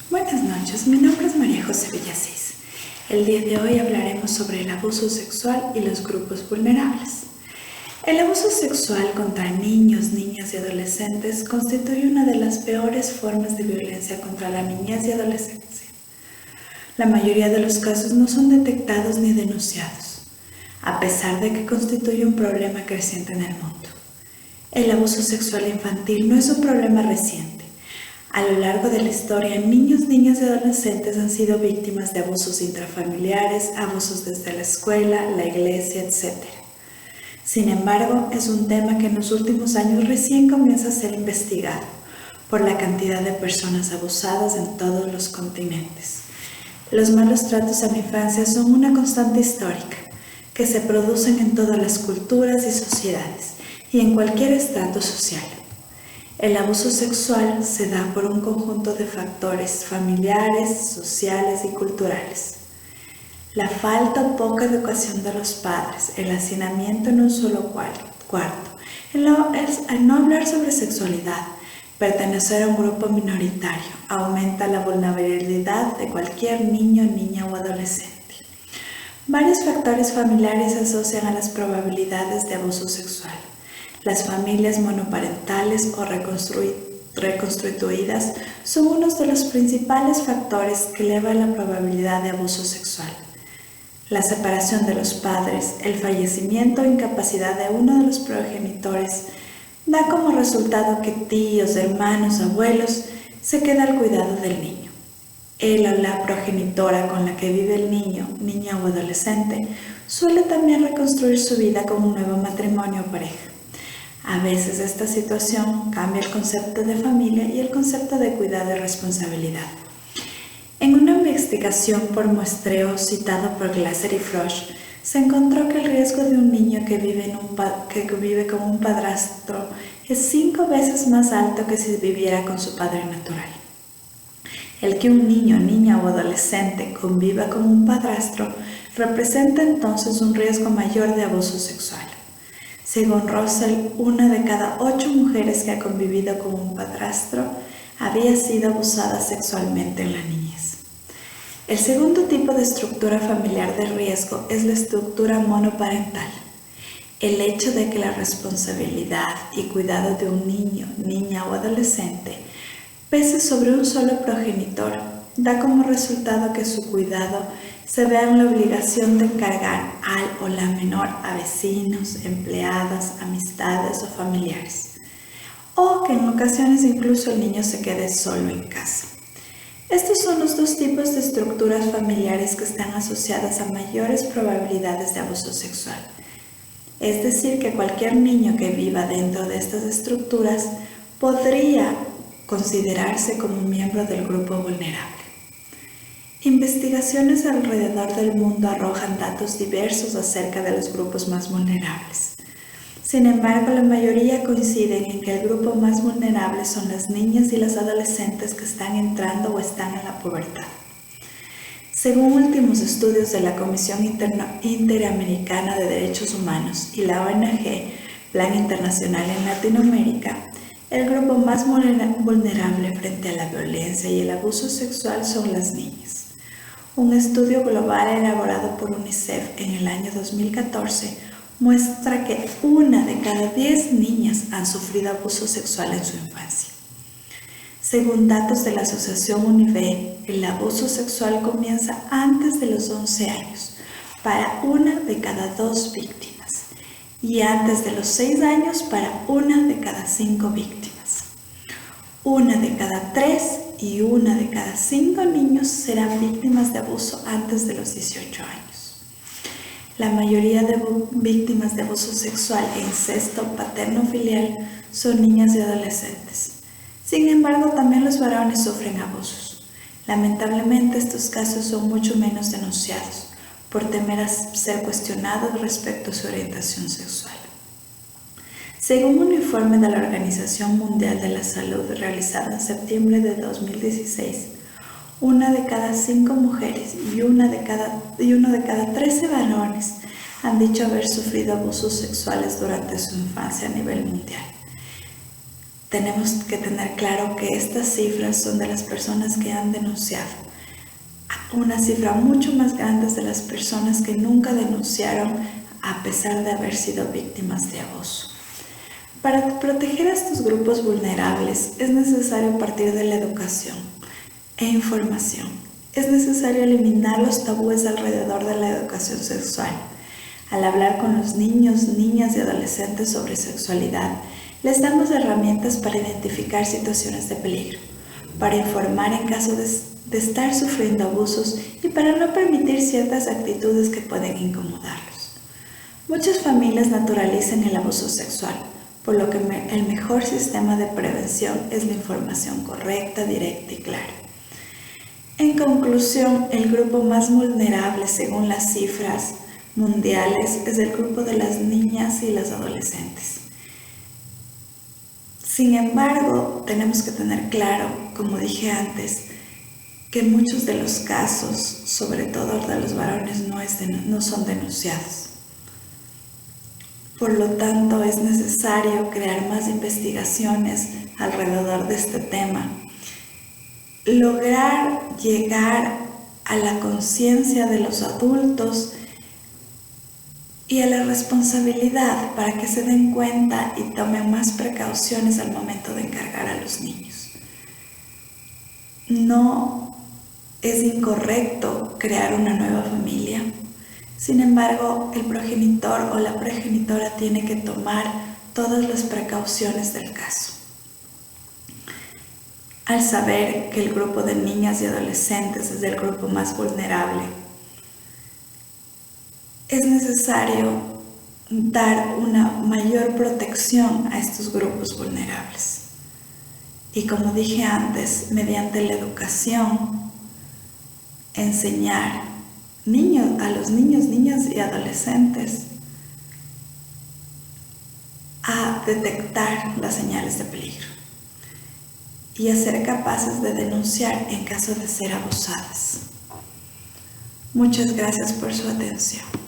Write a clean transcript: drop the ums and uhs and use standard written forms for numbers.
Buenas noches, mi nombre es María José Villasís. El día de hoy hablaremos sobre el abuso sexual y los grupos vulnerables. El abuso sexual contra niños, niñas y adolescentes constituye una de las peores formas de violencia contra la niñez y adolescencia. La mayoría de los casos no son detectados ni denunciados, a pesar de que constituye un problema creciente en el mundo. El abuso sexual infantil no es un problema reciente. A lo largo de la historia, niños, niñas y adolescentes han sido víctimas de abusos intrafamiliares, abusos desde la escuela, la iglesia, etc. Sin embargo, es un tema que en los últimos años recién comienza a ser investigado por la cantidad de personas abusadas en todos los continentes. Los malos tratos a la infancia son una constante histórica que se producen en todas las culturas y sociedades y en cualquier estrato social. El abuso sexual se da por un conjunto de factores familiares, sociales y culturales. La falta o poca educación de los padres, el hacinamiento en un solo cuarto, el no hablar sobre sexualidad, pertenecer a un grupo minoritario, aumenta la vulnerabilidad de cualquier niño, niña o adolescente. Varios factores familiares se asocian a las probabilidades de abuso sexual. Las familias monoparentales o reconstituidas son uno de los principales factores que elevan la probabilidad de abuso sexual. La separación de los padres, el fallecimiento o incapacidad de uno de los progenitores da como resultado que tíos, hermanos, abuelos se queda al cuidado del niño. El o la progenitora con la que vive el niño, niña o adolescente suele también reconstruir su vida con un nuevo matrimonio o pareja. A veces esta situación cambia el concepto de familia y el concepto de cuidado y responsabilidad. En una investigación por muestreo citado por Glasser y Frosch, se encontró que el riesgo de un niño que vive con un padrastro es 5 veces más alto que si viviera con su padre natural. El que un niño, niña o adolescente conviva con un padrastro representa entonces un riesgo mayor de abuso sexual. Según Russell, 1 de cada 8 mujeres que ha convivido con un padrastro había sido abusada sexualmente en la niñez. El segundo tipo de estructura familiar de riesgo es la estructura monoparental. El hecho de que la responsabilidad y cuidado de un niño, niña o adolescente pese sobre un solo progenitor da como resultado que su cuidado se vea en la obligación de encargar al o la menor a vecinos, empleadas, amistades o familiares, o que en ocasiones incluso el niño se quede solo en casa. Estos son los dos tipos de estructuras familiares que están asociadas a mayores probabilidades de abuso sexual. Es decir, que cualquier niño que viva dentro de estas estructuras podría considerarse como un miembro del grupo vulnerable. Investigaciones alrededor del mundo arrojan datos diversos acerca de los grupos más vulnerables. Sin embargo, la mayoría coinciden en que el grupo más vulnerable son las niñas y las adolescentes que están entrando o están en la pubertad. Según últimos estudios de la Comisión Interamericana de Derechos Humanos y la ONG Plan Internacional en Latinoamérica, el grupo más vulnerable frente a la violencia y el abuso sexual son las niñas. Un estudio global elaborado por UNICEF en el año 2014 muestra que 1 de cada 10 niñas han sufrido abuso sexual en su infancia. Según datos de la Asociación UNIVE, el abuso sexual comienza antes de los 11 años para 1 de cada 2 víctimas y antes de los 6 años para 1 de cada 5 víctimas. 1 de cada 3 y 1 de cada 5 niños serán víctimas de abuso antes de los 18 años. La mayoría de víctimas de abuso sexual e incesto paterno-filial son niñas y adolescentes. Sin embargo, también los varones sufren abusos. Lamentablemente, estos casos son mucho menos denunciados por temer a ser cuestionados respecto a su orientación sexual. Según un informe de la Organización Mundial de la Salud realizado en septiembre de 2016, 1 de cada 5 mujeres y uno de cada 13 varones han dicho haber sufrido abusos sexuales durante su infancia a nivel mundial. tenemos que tener claro que estas cifras son de las personas que han denunciado. Una cifra mucho más grande es de las personas que nunca denunciaron a pesar de haber sido víctimas de abuso. Para proteger a estos grupos vulnerables es necesario partir de la educación e información. Es necesario eliminar los tabúes alrededor de la educación sexual. Al hablar con los niños, niñas y adolescentes sobre sexualidad, les damos herramientas para identificar situaciones de peligro, para informar en caso de estar sufriendo abusos y para no permitir ciertas actitudes que pueden incomodarlos. Muchas familias naturalizan el abuso sexual, por lo que el mejor sistema de prevención es la información correcta, directa y clara. En conclusión, el grupo más vulnerable según las cifras mundiales es el grupo de las niñas y las adolescentes. Sin embargo, tenemos que tener claro, como dije antes, que muchos de los casos, sobre todo de los varones, no son denunciados. Por lo tanto, es necesario crear más investigaciones alrededor de este tema, lograr llegar a la conciencia de los adultos y a la responsabilidad para que se den cuenta y tomen más precauciones al momento de encargar a los niños. No es incorrecto crear una nueva familia. Sin embargo, el progenitor o la progenitora tiene que tomar todas las precauciones del caso. Al saber que el grupo de niñas y adolescentes es el grupo más vulnerable, es necesario dar una mayor protección a estos grupos vulnerables. Y como dije antes, mediante la educación, enseñar a los niños, niñas y adolescentes a detectar las señales de peligro y a ser capaces de denunciar en caso de ser abusadas. Muchas gracias por su atención.